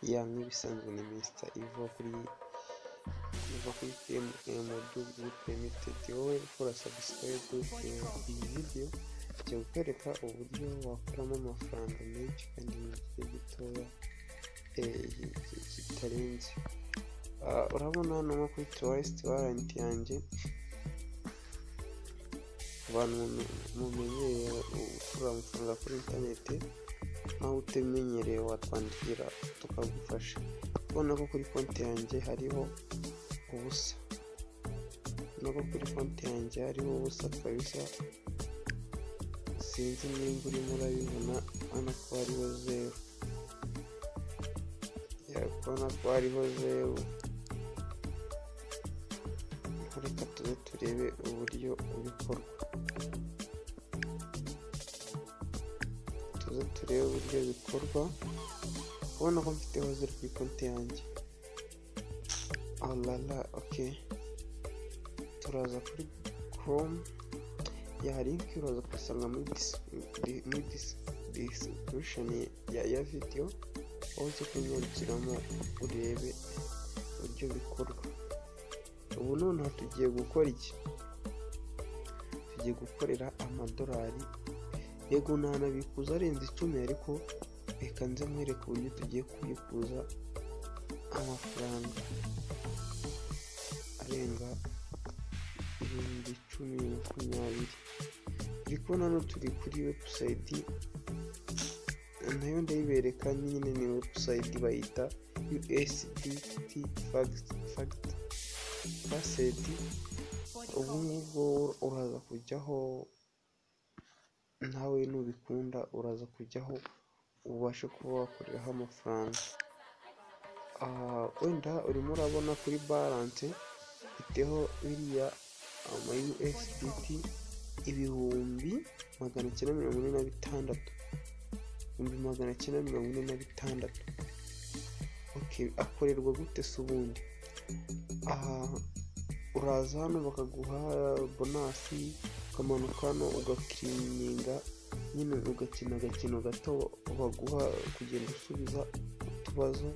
ya nk'ibisanzwe ni Mr iva kuri PM Group Limited. Wowe ukora subscribe iyi video cyo kwereka uburyo wakuramo amafaranga menshi kandi mu gihe gitoya kitarenze. Urabona hano nko kuri Trust Wallet yanjye, abantu mumenyereye gukura amafaranga kuri interineti, naho utamenyereye watwandikira tukagufasha. Ubona ko kuri konti yanjye hariho ubusa, kabisa. Sinzi nimba urimo urabibona, urabona ko hariho zeru, reka tuze turebe uburyo bikorwa. Ubona ko mfiteho zeru kuri konti yanjye. Okay, turaza kuri Chrome ya link uraza kusanga muri description ya video, aho uza kunyarukiramo urebe uburyo bikorwa. Ubu noneho tugiye gukora iki? Tugiye gukorera amadolari. Yego ntanabikuza arenze 10, ariko reka nze mwereke uburyo tugiye kubikuza amafaranga arenga 10,020. Ariko hano turi kuri website nayo ndayibereka nyine, ni website bayita USDT Facet. Ubu ngubwo uraza kujyaho, nawe nubikunda uraza kujyaho ubashe kuba wakoreraho amafaranga. Wenda urimo urabona kuri balance iteho biriya ama USDT 946. Okay, akorerwa gute se ubundi? Uraza hano bakaguha bonasi, ukamanuka hano ugakirininga nyine, ugakina agakino gato baguha kugenda usubiza utubazo.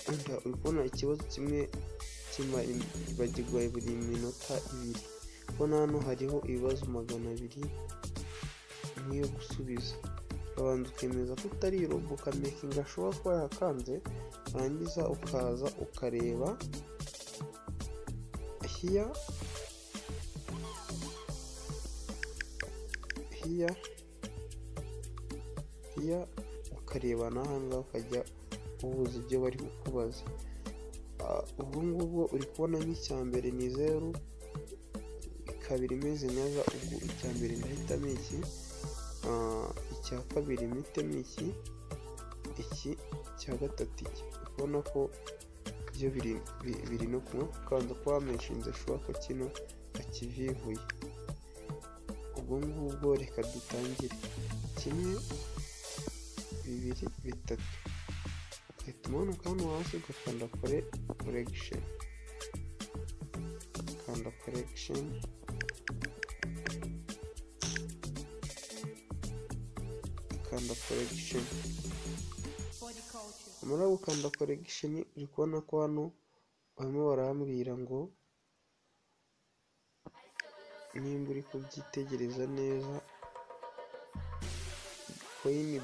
Wenda uri kubona ikibazo kimwe bagirwa buri minota 2. Ubona hano hariho ibibazo 200 nk'iyo gusubiza. Urabanza ukemeza ko utari robo, ukamakinga ashobora kuba yakanze, warangiza ukaza ukareba here ukareba n'ahangaha ukajya ubuza ibyo bari kukubaza. Ubu ngubwo uri kubona nk'icya mbere ni 0, kabiri imeze neza. Ubwo icya mbere ndahitamo iki, icya kabiri mpitemo iki, icya gatatu iki. Ubona ko byo biri no kumwe, ukanza ko wamenshinze shuwa ko kino akivivuye. ubwo ngubwo reka dutangire 1 2 3 ugahita umanuka hano hasi ugakanda correction, kanda correction, kanda correction. Umara gukanda correction uri kubona ko hano barimo barambwira ngo nimba uri kubyitegereza neza, coin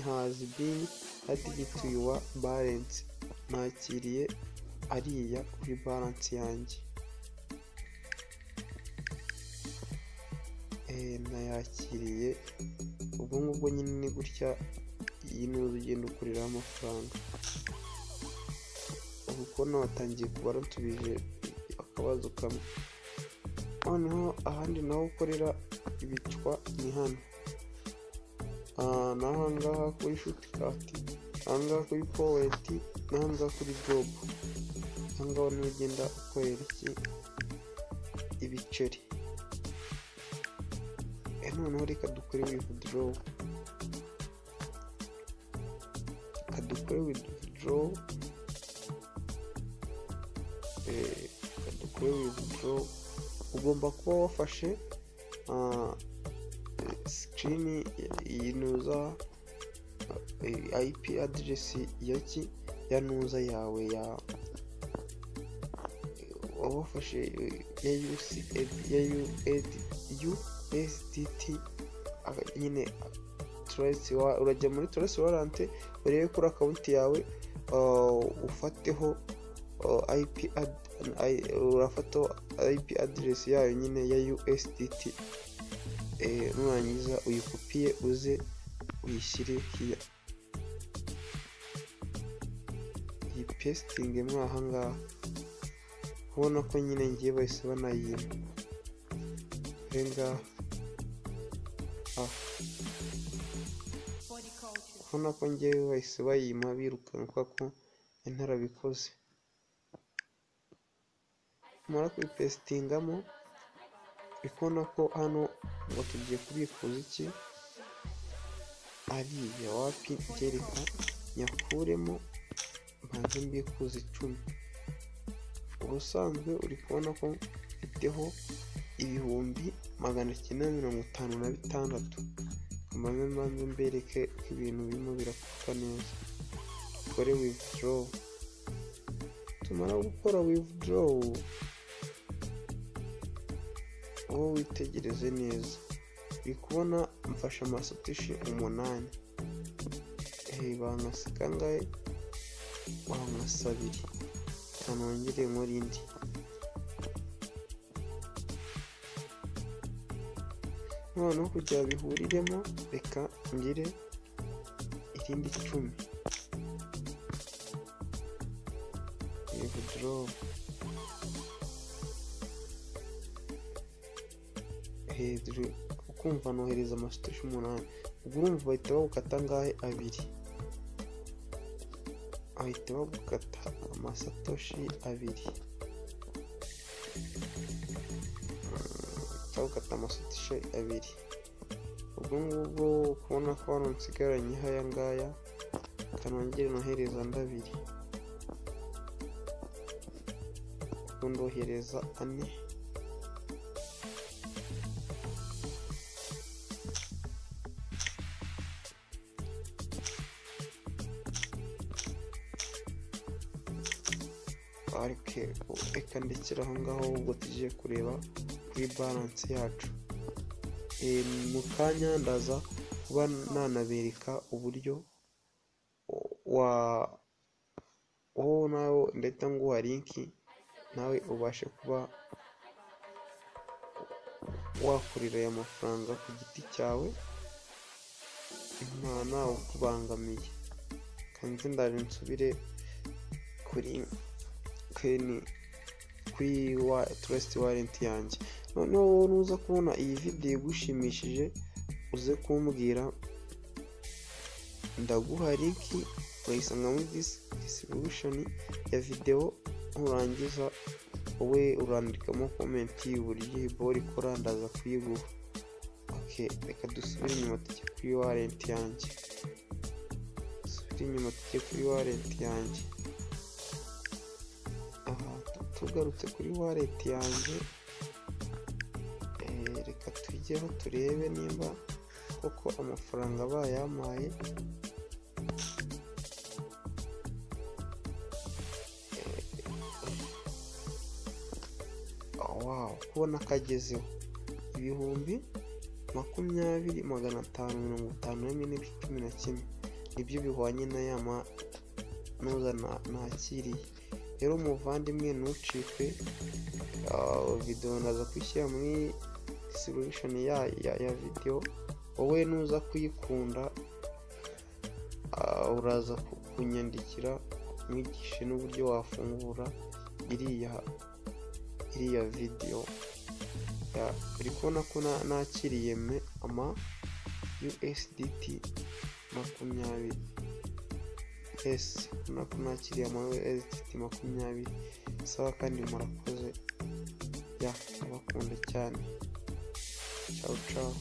has been added to your balance. Nakiriye ariya kuri balance yanjye, nayakiriye. Ubwo ngubwo nyine ni gutya iyi ni urugendo ukoreraho amafaranga. Ubu kubona watangiye kubara nsubije akabazo kamwe. Noneho ahandi naho ukorera ibicwa ni hano, n'ahangaha kuri shortcut, ahangaha kuri poet, n'ahangaha kuri job. Ahangaha niho ugenda ukorera ibiceri. Noneho reka dukore withdraw, ugomba kuba wafashe screen yinuza IP address ya nuza yawe ya wafashe ya USDT nyine urajya muri Trace Wallet urebe kuri account yawe ufateho IP address yayo nyine ya USDT nurangiza uyikopiye uze uyishyire hiya iyi pasting mo ahangaha ubona ko nyine ngiye bahise banayima renga ubona ko ngiye bahise bayima birukanka ko ntarabikoze mara kuyipestingamo ikona ko hano ngo tugiye kubikuza iki ariya wapi byereka nyakuremo mbanze mbikuza 10 ubusanzwe uri kubona ko mfiteho 1956 mbanze mbereke ibintu birimo birakuka neza dukore withdraw tumara gukora withdraw wowe witegereze neza uri kubona mfasha amasatoshi 8 bankasika ngahe wankasabiri kanongere muri indi noneho kugira bihuriremo reka ngire irindi 10 withdraw ukumva nohereza amasatoshi 8 ubwo urumva bahita bagukata ngahe 2 bahita bagukata amasatoshi 2 bagukata amasatoshi 2 ubwo ngubwo kubona ko hano nsigaranye haya ngaya kanongere nohereza 2 ubwo ndohereza 4 reka ndekera aho ngaho ubwo tugiye kureba kuri balance yacu mu kanya ndaza kuba nanabereka uburyo wowe nawe ndahita nguha linki nawe ubashe kuba wakorera aya mafaranga ku giti cyawe nta nawe ukubangamiye kandi ndaje nsubire kuri Trace Wallet yanjye noneho wowe nuza kubona iyi video igushimishije uze kumbwira ndaguha linki urayisanga muri description ya video nurangiza wowe urandikamo comment y'uburyo bori ikora ndaza kuyiguha reka dusubire inyuma tujye kuri wallet yanjye tugarutse kuri wallet yanjye reka tujyeho turebe nimba koko amafaranga bayampaye kubona kagezeho 20,551 nibyo bihwanye na yama nuza nakiriye rero muvandimwe ntucikwe video ndaza kwishyira muri description ya video wowe nuza kuyikunda uraza kunyandikira mwigishe n'uburyo wafungura iriya video uri kubona ko nakiriye ama USDT 20 nako nakiriye ama USDT 20 sawa kandi murakoze abakunda cyane ciao